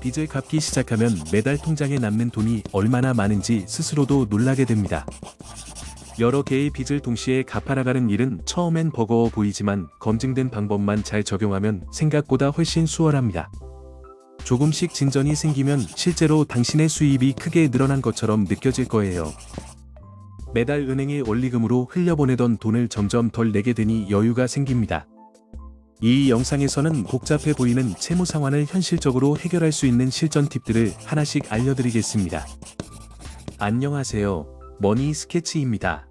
빚을 갚기 시작하면 매달 통장에 남는 돈이 얼마나 많은지 스스로도 놀라게 됩니다. 여러 개의 빚을 동시에 갚아나가는 일은 처음엔 버거워 보이지만 검증된 방법만 잘 적용하면 생각보다 훨씬 수월합니다. 조금씩 진전이 생기면 실제로 당신의 수입이 크게 늘어난 것처럼 느껴질 거예요. 매달 은행에 원리금으로 흘려보내던 돈을 점점 덜 내게 되니 여유가 생깁니다. 이 영상에서는 복잡해 보이는 채무 상환을 현실적으로 해결할 수 있는 실전 팁들을 하나씩 알려드리겠습니다. 안녕하세요. 머니 스케치입니다.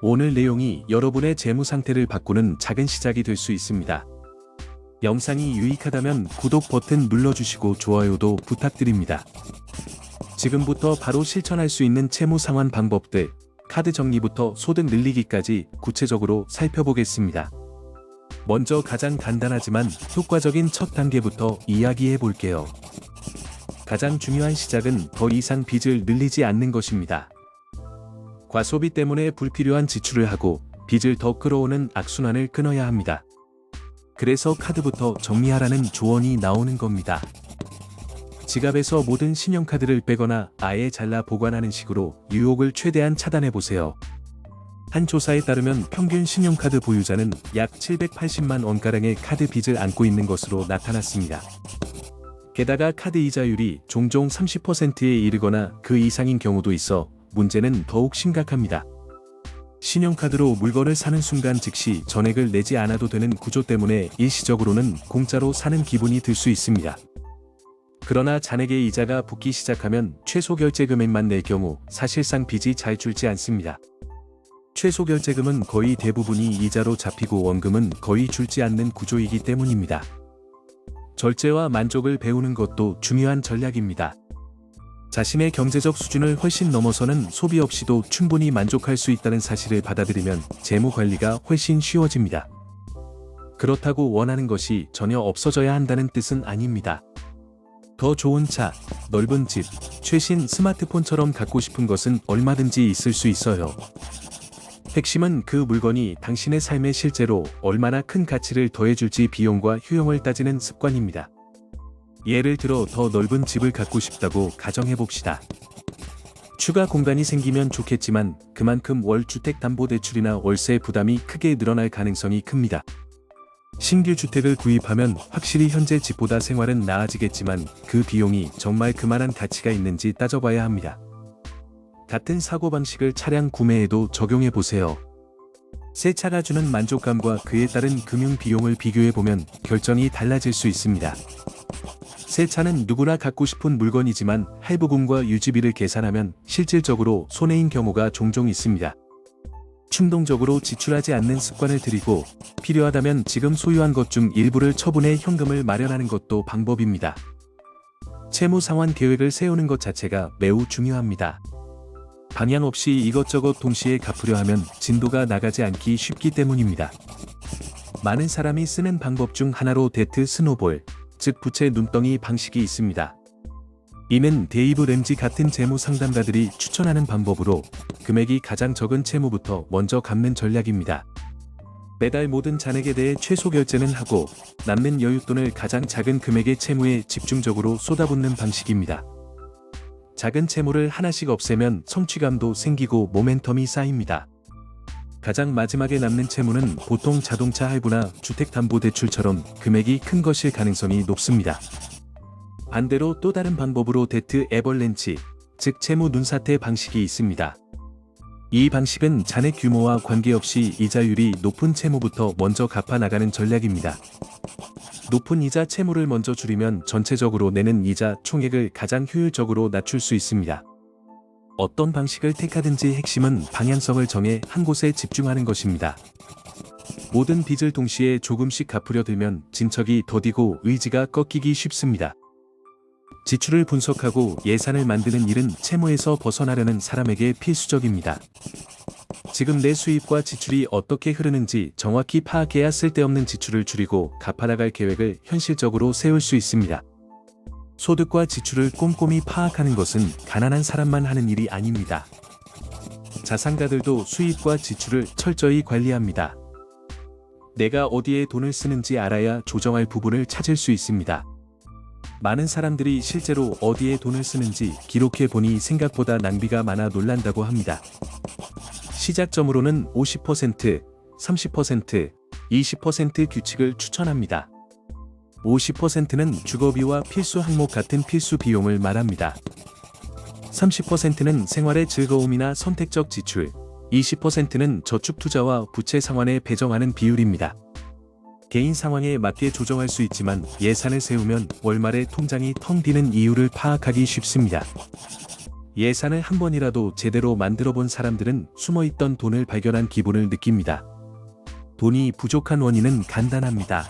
오늘 내용이 여러분의 재무 상태를 바꾸는 작은 시작이 될 수 있습니다. 영상이 유익하다면 구독 버튼 눌러주시고 좋아요도 부탁드립니다. 지금부터 바로 실천할 수 있는 채무 상환 방법들, 카드 정리부터 소득 늘리기까지 구체적으로 살펴보겠습니다. 먼저 가장 간단하지만 효과적인 첫 단계부터 이야기해 볼게요. 가장 중요한 시작은 더 이상 빚을 늘리지 않는 것입니다. 과소비 때문에 불필요한 지출을 하고 빚을 더 끌어오는 악순환을 끊어야 합니다. 그래서 카드부터 정리하라는 조언이 나오는 겁니다. 지갑에서 모든 신용카드를 빼거나 아예 잘라 보관하는 식으로 유혹을 최대한 차단해 보세요. 한 조사에 따르면 평균 신용카드 보유자는 약 780만 원가량의 카드 빚을 안고 있는 것으로 나타났습니다. 게다가 카드 이자율이 종종 30%에 이르거나 그 이상인 경우도 있어 문제는 더욱 심각합니다. 신용카드로 물건을 사는 순간 즉시 전액을 내지 않아도 되는 구조 때문에 일시적으로는 공짜로 사는 기분이 들 수 있습니다. 그러나 잔액의 이자가 붙기 시작하면 최소 결제 금액만 낼 경우 사실상 빚이 잘 줄지 않습니다. 최소 결제금은 거의 대부분이 이자로 잡히고 원금은 거의 줄지 않는 구조이기 때문입니다. 절제와 만족을 배우는 것도 중요한 전략입니다. 자신의 경제적 수준을 훨씬 넘어서는 소비 없이도 충분히 만족할 수 있다는 사실을 받아들이면 재무 관리가 훨씬 쉬워집니다. 그렇다고 원하는 것이 전혀 없어져야 한다는 뜻은 아닙니다. 더 좋은 차, 넓은 집, 최신 스마트폰처럼 갖고 싶은 것은 얼마든지 있을 수 있어요. 핵심은 그 물건이 당신의 삶에 실제로 얼마나 큰 가치를 더해줄지 비용과 효용을 따지는 습관입니다. 예를 들어 더 넓은 집을 갖고 싶다고 가정해봅시다. 추가 공간이 생기면 좋겠지만 그만큼 월 주택담보대출이나 월세 부담이 크게 늘어날 가능성이 큽니다. 신규 주택을 구입하면 확실히 현재 집보다 생활은 나아지겠지만 그 비용이 정말 그만한 가치가 있는지 따져봐야 합니다. 같은 사고방식을 차량 구매에도 적용해보세요. 새 차가 주는 만족감과 그에 따른 금융 비용을 비교해보면 결정이 달라질 수 있습니다. 새 차는 누구나 갖고 싶은 물건이지만 할부금과 유지비를 계산하면 실질적으로 손해인 경우가 종종 있습니다. 충동적으로 지출하지 않는 습관을 들이고 필요하다면 지금 소유한 것 중 일부를 처분해 현금을 마련하는 것도 방법입니다. 채무 상환 계획을 세우는 것 자체가 매우 중요합니다. 방향 없이 이것저것 동시에 갚으려 하면 진도가 나가지 않기 쉽기 때문입니다. 많은 사람이 쓰는 방법 중 하나로 데트 스노볼, 즉 부채 눈덩이 방식이 있습니다. 이는 데이브 램지 같은 재무 상담가들이 추천하는 방법으로 금액이 가장 적은 채무부터 먼저 갚는 전략입니다. 매달 모든 잔액에 대해 최소 결제는 하고 남는 여윳돈을 가장 작은 금액의 채무에 집중적으로 쏟아붓는 방식입니다. 작은 채무를 하나씩 없애면 성취감도 생기고 모멘텀이 쌓입니다. 가장 마지막에 남는 채무는 보통 자동차 할부나 주택담보대출처럼 금액이 큰 것일 가능성이 높습니다. 반대로 또 다른 방법으로 데트 애벌렌치, 즉 채무 눈사태 방식이 있습니다. 이 방식은 잔액 규모와 관계없이 이자율이 높은 채무부터 먼저 갚아 나가는 전략입니다. 높은 이자 채무를 먼저 줄이면 전체적으로 내는 이자 총액을 가장 효율적으로 낮출 수 있습니다. 어떤 방식을 택하든지 핵심은 방향성을 정해 한 곳에 집중하는 것입니다. 모든 빚을 동시에 조금씩 갚으려 들면 진척이 더디고 의지가 꺾이기 쉽습니다. 지출을 분석하고 예산을 만드는 일은 채무에서 벗어나려는 사람에게 필수적입니다. 지금 내 수입과 지출이 어떻게 흐르는지 정확히 파악해야 쓸데없는 지출을 줄이고 갚아나갈 계획을 현실적으로 세울 수 있습니다. 소득과 지출을 꼼꼼히 파악하는 것은 가난한 사람만 하는 일이 아닙니다. 자산가들도 수입과 지출을 철저히 관리합니다. 내가 어디에 돈을 쓰는지 알아야 조정할 부분을 찾을 수 있습니다. 많은 사람들이 실제로 어디에 돈을 쓰는지 기록해 보니 생각보다 낭비가 많아 놀란다고 합니다. 시작점으로는 50%, 30%, 20% 규칙을 추천합니다. 50%는 주거비와 필수 항목 같은 필수 비용을 말합니다. 30%는 생활의 즐거움이나 선택적 지출, 20%는 저축 투자와 부채 상환에 배정하는 비율입니다. 개인 상황에 맞게 조정할 수 있지만 예산을 세우면 월말에 통장이 텅 비는 이유를 파악하기 쉽습니다. 예산을 한 번이라도 제대로 만들어 본 사람들은 숨어있던 돈을 발견한 기분을 느낍니다. 돈이 부족한 원인은 간단합니다.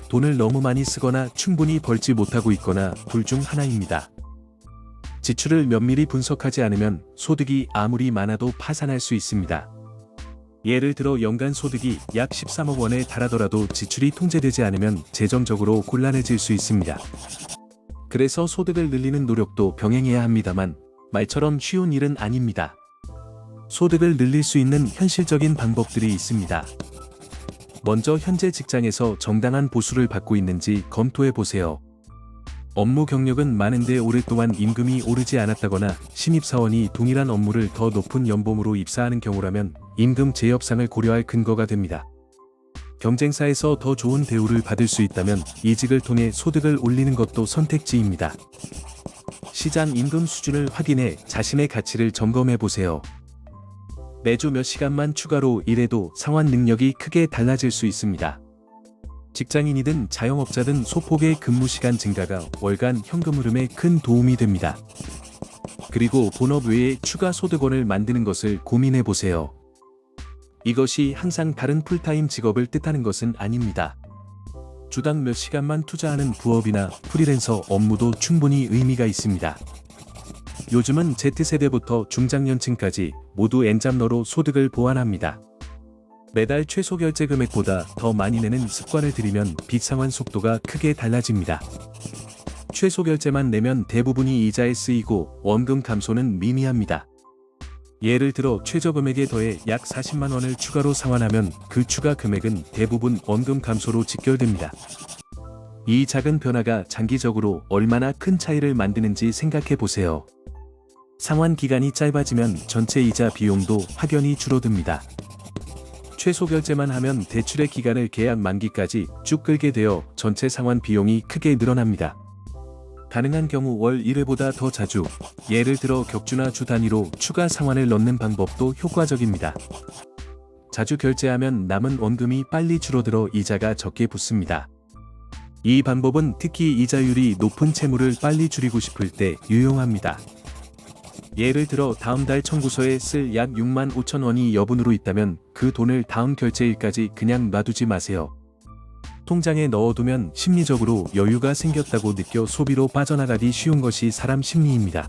돈을 너무 많이 쓰거나 충분히 벌지 못하고 있거나 둘 중 하나입니다. 지출을 면밀히 분석하지 않으면 소득이 아무리 많아도 파산할 수 있습니다. 예를 들어 연간 소득이 약 13억 원에 달하더라도 지출이 통제되지 않으면 재정적으로 곤란해질 수 있습니다. 그래서 소득을 늘리는 노력도 병행해야 합니다만 말처럼 쉬운 일은 아닙니다. 소득을 늘릴 수 있는 현실적인 방법들이 있습니다. 먼저 현재 직장에서 정당한 보수를 받고 있는지 검토해 보세요. 업무 경력은 많은데 오랫동안 임금이 오르지 않았다거나 신입사원이 동일한 업무를 더 높은 연봉으로 입사하는 경우라면 임금 재협상을 고려할 근거가 됩니다. 경쟁사에서 더 좋은 대우를 받을 수 있다면 이직을 통해 소득을 올리는 것도 선택지입니다. 시장 임금 수준을 확인해 자신의 가치를 점검해 보세요. 매주 몇 시간만 추가로 일해도 상환 능력이 크게 달라질 수 있습니다. 직장인이든 자영업자든 소폭의 근무 시간 증가가 월간 현금 흐름에 큰 도움이 됩니다. 그리고 본업 외에 추가 소득원을 만드는 것을 고민해 보세요. 이것이 항상 다른 풀타임 직업을 뜻하는 것은 아닙니다. 주당 몇 시간만 투자하는 부업이나 프리랜서 업무도 충분히 의미가 있습니다. 요즘은 Z세대부터 중장년층까지 모두 N잡러로 소득을 보완합니다. 매달 최소 결제 금액보다 더 많이 내는 습관을 들이면 빚 상환 속도가 크게 달라집니다. 최소 결제만 내면 대부분이 이자에 쓰이고 원금 감소는 미미합니다. 예를 들어 최저 금액에 더해 약 40만 원을 추가로 상환하면 그 추가 금액은 대부분 원금 감소로 직결됩니다. 이 작은 변화가 장기적으로 얼마나 큰 차이를 만드는지 생각해 보세요. 상환 기간이 짧아지면 전체 이자 비용도 확연히 줄어듭니다. 최소 결제만 하면 대출의 기간을 계약 만기까지 쭉 끌게 되어 전체 상환 비용이 크게 늘어납니다. 가능한 경우 월 1회보다 더 자주, 예를 들어 격주나 주 단위로 추가 상환을 넣는 방법도 효과적입니다. 자주 결제하면 남은 원금이 빨리 줄어들어 이자가 적게 붙습니다. 이 방법은 특히 이자율이 높은 채무를 빨리 줄이고 싶을 때 유용합니다. 예를 들어 다음 달 청구서에 쓸 약 6만 5천 원이 여분으로 있다면 그 돈을 다음 결제일까지 그냥 놔두지 마세요. 통장에 넣어두면 심리적으로 여유가 생겼다고 느껴 소비로 빠져나가기 쉬운 것이 사람 심리입니다.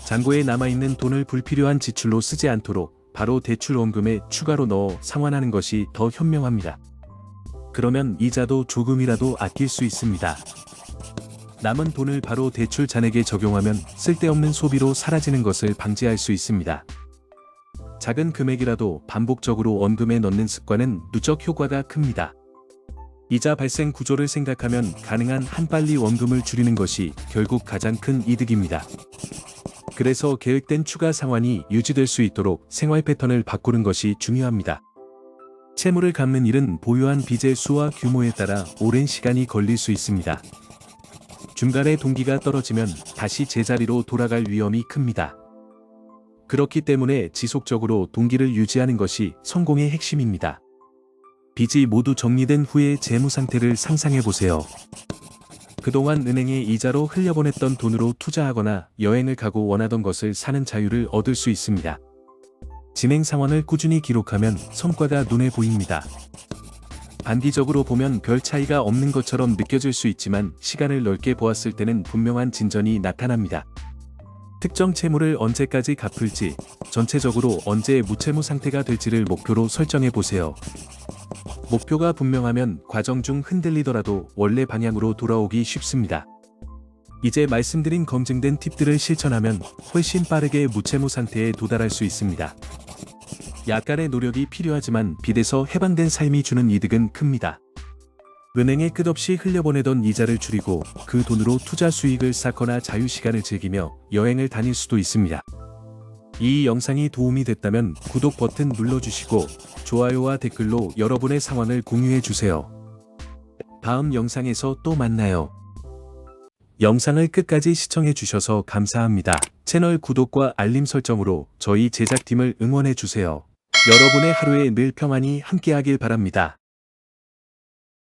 잔고에 남아있는 돈을 불필요한 지출로 쓰지 않도록 바로 대출 원금에 추가로 넣어 상환하는 것이 더 현명합니다. 그러면 이자도 조금이라도 아낄 수 있습니다. 남은 돈을 바로 대출 잔액에 적용하면 쓸데없는 소비로 사라지는 것을 방지할 수 있습니다. 작은 금액이라도 반복적으로 원금에 넣는 습관은 누적 효과가 큽니다. 이자 발생 구조를 생각하면 가능한 한 빨리 원금을 줄이는 것이 결국 가장 큰 이득입니다. 그래서 계획된 추가 상환이 유지될 수 있도록 생활 패턴을 바꾸는 것이 중요합니다. 채무를 갚는 일은 보유한 빚의 수와 규모에 따라 오랜 시간이 걸릴 수 있습니다. 중간에 동기가 떨어지면 다시 제자리로 돌아갈 위험이 큽니다. 그렇기 때문에 지속적으로 동기를 유지하는 것이 성공의 핵심입니다. 빚이 모두 정리된 후의 재무 상태를 상상해 보세요. 그동안 은행에 이자로 흘려보냈던 돈으로 투자하거나 여행을 가고 원하던 것을 사는 자유를 얻을 수 있습니다. 진행 상황을 꾸준히 기록하면 성과가 눈에 보입니다. 단기적으로 보면 별 차이가 없는 것처럼 느껴질 수 있지만 시간을 넓게 보았을 때는 분명한 진전이 나타납니다. 특정 채무를 언제까지 갚을지, 전체적으로 언제 무채무 상태가 될지를 목표로 설정해 보세요. 목표가 분명하면 과정 중 흔들리더라도 원래 방향으로 돌아오기 쉽습니다. 이제 말씀드린 검증된 팁들을 실천하면 훨씬 빠르게 무채무 상태에 도달할 수 있습니다. 약간의 노력이 필요하지만 빚에서 해방된 삶이 주는 이득은 큽니다. 은행에 끝없이 흘려보내던 이자를 줄이고 그 돈으로 투자 수익을 쌓거나 자유시간을 즐기며 여행을 다닐 수도 있습니다. 이 영상이 도움이 됐다면 구독 버튼 눌러주시고 좋아요와 댓글로 여러분의 상황을 공유해주세요. 다음 영상에서 또 만나요. 영상을 끝까지 시청해주셔서 감사합니다. 채널 구독과 알림 설정으로 저희 제작팀을 응원해주세요. 여러분의 하루에 늘 평안이 함께하길 바랍니다.